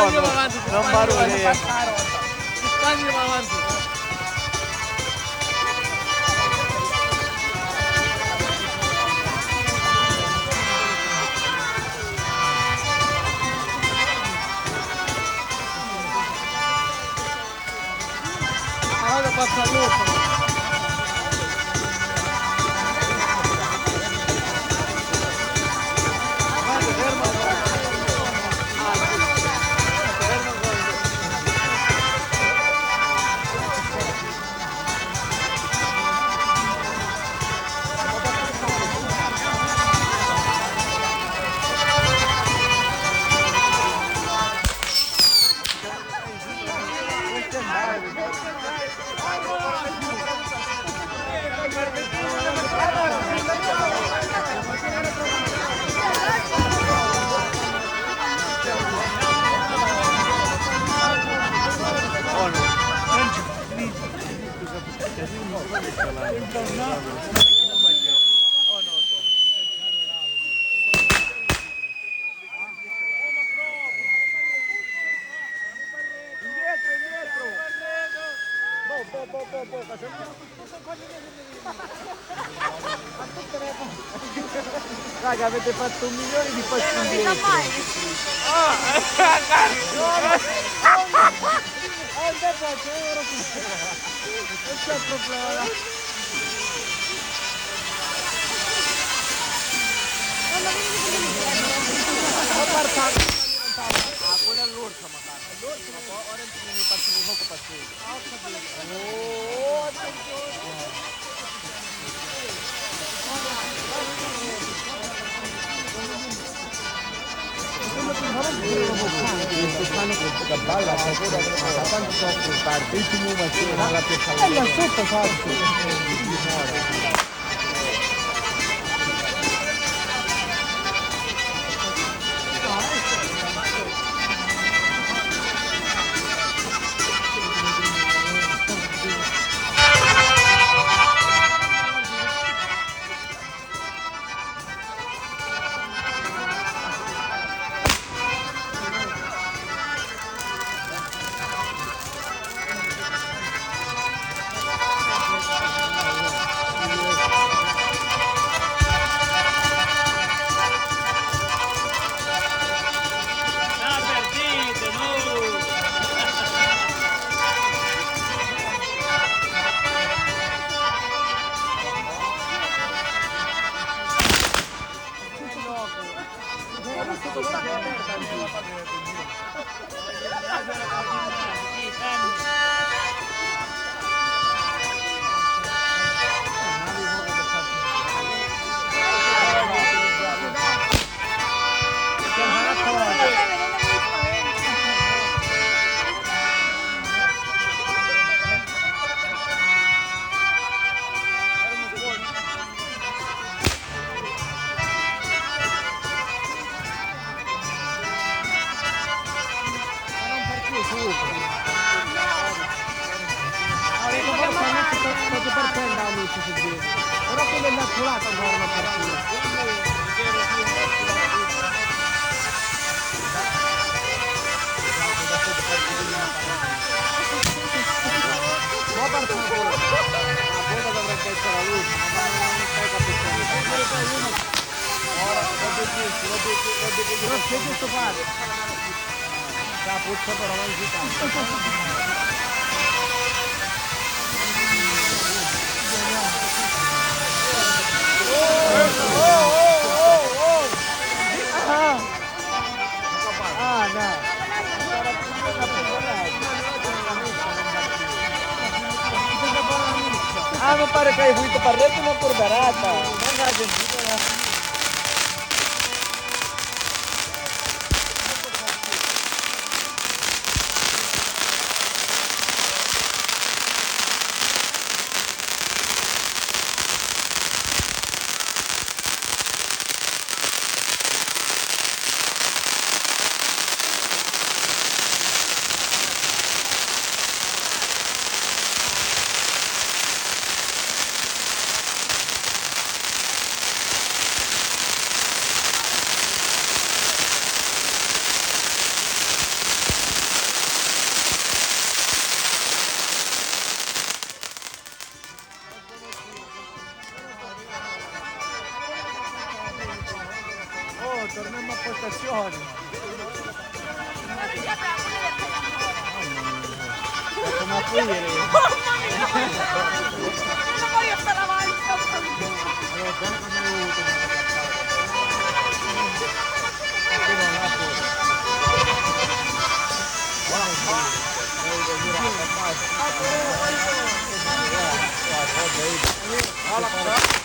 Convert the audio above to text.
Spaniamo avanti, non barulli. Spaniamo avanti. Allora passa l'ultimo. Raga, avete fatto 1 milione di passi indietro. Questo è il problema. Quello è l'orsa, ma tanto. Ora mi faccio un poco passeggio. Oh, attenzione. Questo cane che balla da quanto soffre parte il primo mattino alla piazza là sotto faccio però quello è immacolato ancora una partita. Ma parte ancora. La bolla dovrebbe essere la luce, ma non stai capendo. Ora, lo c'è questo padre. La puzza però non si cambia. Ah, non pare che hai avuto parretto una corberata. Non ha sentito. Mitä se on? Että mä piiriin. No voi ottaa vaan yhtä. Joo, pelko ne uutinen. Kiva läpu. Alkaa.